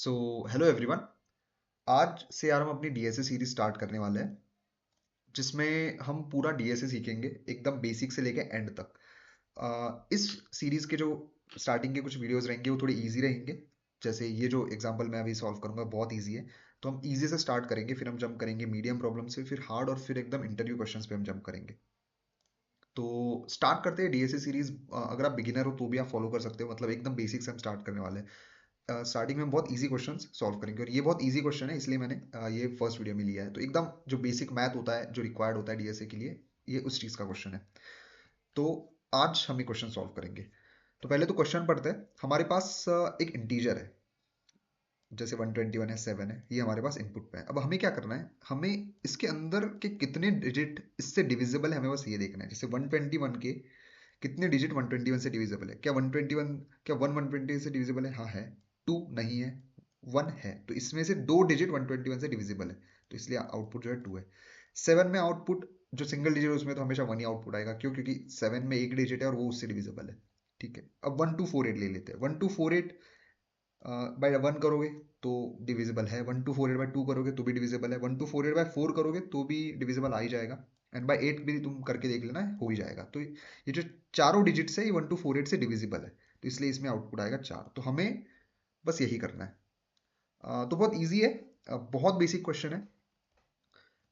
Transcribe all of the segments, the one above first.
So hello everyone. आज से यार हम अपनी डीएसए सीरीज स्टार्ट करने वाले हैं, जिसमें हम पूरा डीएसए सीखेंगे एकदम बेसिक से लेके एंड तक। इस सीरीज के जो स्टार्टिंग के कुछ वीडियोस रहेंगे वो थोड़े इजी रहेंगे। जैसे ये जो एग्जांपल मैं अभी सॉल्व करूंगा बहुत इजी है, तो हम इजी से स्टार्ट करेंगे, फिर हम जंप करेंगे मीडियम प्रॉब्लम से, फिर हार्ड, और फिर एकदम इंटरव्यू क्वेश्चंस पे हम जंप करेंगे। तो स्टार्ट करते हैं डीएसए सीरीज। अगर आप बिगिनर हो तो भी आप फॉलो कर सकते हो, मतलब एकदम बेसिक से हम स्टार्ट करने वाले हैं। स्टार्टिंग में हम बहुत इजी क्वेश्चंस सॉल्व करेंगे, और ये बहुत इजी क्वेश्चन है इसलिए मैंने ये फर्स्ट वीडियो में लिया है। तो एकदम जो बेसिक मैथ होता है, जो रिक्वायर्ड होता है डीएसए के लिए, ये उस चीज़ का क्वेश्चन है। तो आज हम ये क्वेश्चन सॉल्व करेंगे। तो पहले तो क्वेश्चन पढ़ते हैं। हमारे पास एक इंटीजर है, जैसे 121 है, 7 है, ये हमारे पास इनपुट पे है। अब हमें क्या करना है, हमें इसके अंदर के कितने डिजिट इससे डिविजिबल है, हमें बस ये देखना है। जैसे 121 के कितने डिजिट 121 से डिविजिबल है। क्या 121, क्या 1 120 से डिविजिबल है? हाँ है। 2 नहीं है, 1 है। तो इसमें से दो डिजिट 121 से डिविजिबल है, तो इसलिए आउटपुट जो है 2 है। 7 में आउटपुट जो सिंगल डिजिट है उसमें तो हमेशा 1 ही आउटपुट आएगा। क्यों? क्योंकि 7 में एक डिजिट है और वो उससे डिविजिबल है। ठीक है, अब 1248 ले लेते हैं। 1248 बाय 1 करोगे तो डिविजिबल है, 1248 बाय 2 करोगे तो भी डिविजिबल है, 1248 बाय 4 करोगे तो भी डिविजिबल आ ही जाएगा, एंड बाय 8 भी तुम करके देख लेना, हो ही जाएगा। तो ये जो चारों डिजिट्स है ये 1248 से डिविजिबल है, तो इसलिए इसमें आउटपुट आएगा 4। तो हमें बस यही करना है। तो बहुत ईजी है, बहुत बेसिक क्वेश्चन है।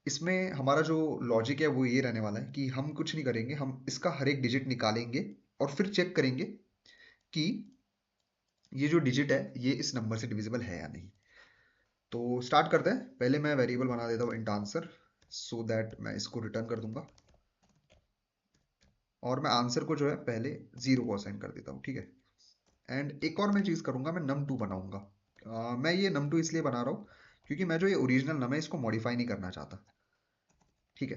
इसमें हमारा जो लॉजिक है वो ये रहने वाला है कि हम कुछ नहीं करेंगे, हम इसका हर एक डिजिट निकालेंगे और फिर चेक करेंगे कि ये जो डिजिट है ये इस नंबर से डिविजिबल है या नहीं। तो स्टार्ट करते हैं। पहले मैं वेरिएबल बना देता हूँ इंट आंसर, सो दैट मैं इसको रिटर्न कर दूंगा, और मैं आंसर को जो है पहले 0 को असाइन कर देता हूँ। ठीक है, एंड एक और मैं चीज़ करूंगा, मैं num2 बनाऊंगा। मैं ये num2 इसलिए बना रहा हूँ क्योंकि मैं जो ये ओरिजिनल नम है इसको मॉडिफाई नहीं करना चाहता। ठीक है,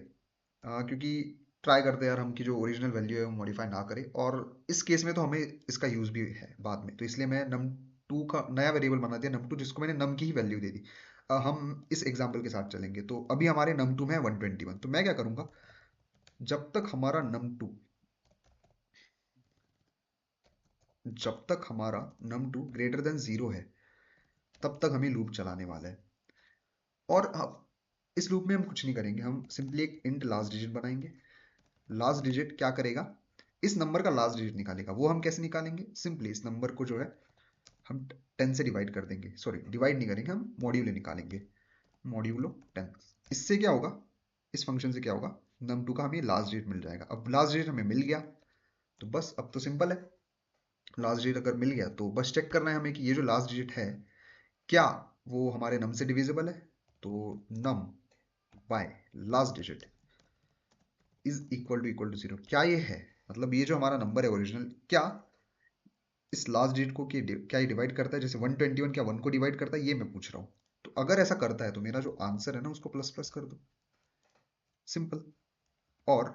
क्योंकि ट्राई करते हैं यार हम कि जो ओरिजिनल वैल्यू है वो मॉडिफाई ना करे, और इस केस में तो हमें इसका यूज भी है बाद में, तो इसलिए मैं num2 का नया वेरिएबल बना दिया num2, जिसको मैंने num की ही वैल्यू दे दी। हम इस एग्जांपल के साथ चलेंगे। तो अभी हमारे num2 में है 121, तो मैं क्या करूंगा, जब तक हमारा num2 जब तक हमारा num2 ग्रेटर देन 0 है, तब तक हमें लूप चलाने वाला है। और इस लूप में हम कुछ नहीं करेंगे, हम सिंपली एक इंट लास्ट डिजिट बनाएंगे। लास्ट डिजिट क्या करेगा, इस नंबर का लास्ट डिजिट निकालेगा। वो हम कैसे निकालेंगे, सिंपली इस नंबर को जो है हम 10 से डिवाइड कर देंगे। सॉरी, डिवाइड नहीं करेंगे, हम मॉड्यूलो निकालेंगे, मॉड्यूलो 10। इससे क्या होगा, इस फंक्शन से क्या होगा, num2 का हमें लास्ट डिजिट मिल जाएगा। अब लास्ट डिजिट हमें मिल गया, तो बस अब तो सिंपल है। लास्ट डिजिट अगर मिल गया तो बस चेक करना है हमें कि ये जो लास्ट डिजिट है क्या वो हमारे नम से डिविजिबल है। तो num by last digit is equal to 0। क्या ये है, मतलब ये जो हमारा नंबर है ओरिजिनल, क्या इस लास्ट डिजिट को क्या ये डिवाइड करता है? जैसे 121 क्या 1 को डिवाइड करता है, ये मैं पूछ रहा हूँ। तो अगर ऐसा करता है तो मेरा जो आंसर है ना उसको प्लस प्लस कर दो, सिंपल। और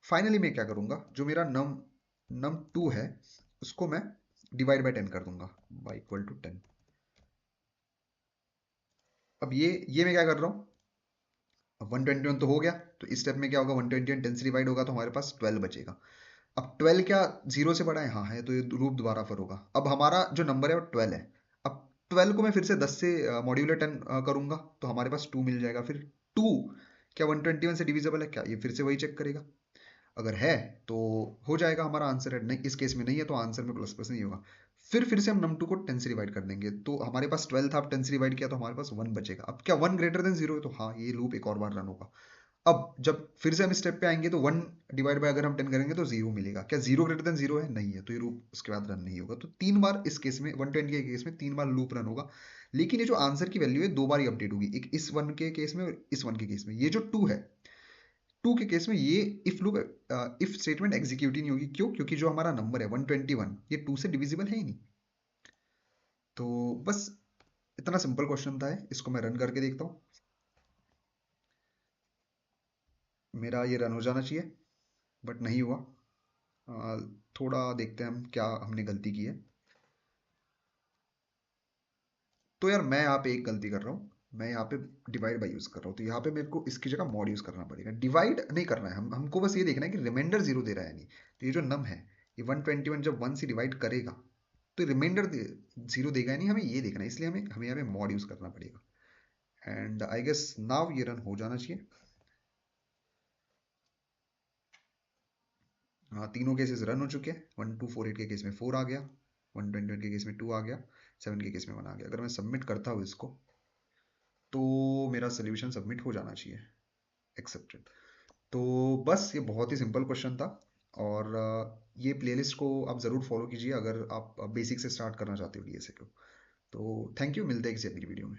फाइनली मैं क्या करूंगा, जो मेरा नम नम 2 है उसको मैं डिवाइड बाय 10 कर दूंगा, बाय इक्वल टू 10। अब ये मैं क्या कर रहा हूँ, अब 121 तो हो गया, तो इस स्टेप में क्या होगा, 121 10 से डिवाइड होगा तो हमारे पास 12 बचेगा। अब 12 क्या 0 से बड़ा है? हाँ है, तो ये लूप दोबारा फिर होगा। अब हमारा जो नंबर है वो 12 है। अब 12 को मैं फिर से 10 से मॉड्यूलर 10 करूंगा तो हमारे पास 2 मिल जाएगा। फिर 2 क्या 121 से डिविजिबल है क्या, ये फिर से वही चेक करेगा। अगर है तो हो जाएगा हमारा आंसर है, नहीं इस केस में नहीं है तो आंसर में प्लस प्लस नहीं होगा। फिर से हम num2 को 10 से डिवाइड कर देंगे, तो हमारे पास 12 था, अब 10 से डिवाइड किया तो हमारे पास 1 बचेगा। अब क्या 1 ग्रेटर देन 0 है? तो हाँ, ये लूप एक और बार रन होगा। अब जब फिर से हम स्टेप पे आएंगे तो 1 डिवाइड बाय अगर हम 10 करेंगे तो 0 मिलेगा। क्या 0 ग्रेटर देन 0 है? नहीं है, तो ये लूप उसके बाद रन नहीं होगा। तो 3 बार इस केस में 120 के केस में 3 बार लूप रन होगा। लेकिन ये जो आंसर की वैल्यू है 2 बार ही अपडेट होगी, एक इस 1 के केस में और इस 1 के केस में। ये जो 2 है, 2 के केस में ये if loop if statement execute ही नहीं होगी। क्यों? क्योंकि जो हमारा नंबर है 121 ये 2 से डिविजिबल है ही नहीं। तो बस इतना सिंपल क्वेश्चन था, इसको मैं रन करके देखता हूँ। मेरा ये रन हो जाना चाहिए, बट नहीं हुआ। थोड़ा देखते हैं हम क्या हमने गलती की है। तो यार मैं यहाँ पे एक गलती कर रहा हूँ, मैं यहाँ पे डिवाइड बाई यूज कर रहा हूँ। तो यहाँ पे मेरे को इसकी जगह मॉड यूज करना पड़ेगा। डिवाइड नहीं करना है, हमको बस ये देखना है कि रिमाइंडर 0 दे रहा है नहीं। तो ये जो नम है, ये 121 जब 1 से डिवाइड करेगा तो रिमाइंडर 0 देगा ही नहीं, हमें ये देखना है, इसलिए हमें हमें यहाँ पे मॉड यूज़ करना पड़ेगा। एंड आई गेस नाउ ये रन हो जाना चाहिए। हाँ, तीनों केसेस रन हो चुके हैं। 1248 के केस में 4 आ गया, 128 के केस में 2 आ गया, 7 के केस में 1 आ गया। अगर मैं सबमिट करता हूँ इसको तो मेरा सोल्यूशन सबमिट हो जाना चाहिए, एक्सेप्टेड। तो बस ये बहुत ही सिंपल क्वेश्चन था। और ये प्लेलिस्ट को आप ज़रूर फॉलो कीजिए अगर आप बेसिक से स्टार्ट करना चाहते हो डीएसए को। तो थैंक यू, मिलते हैं किसी अगली वीडियो में।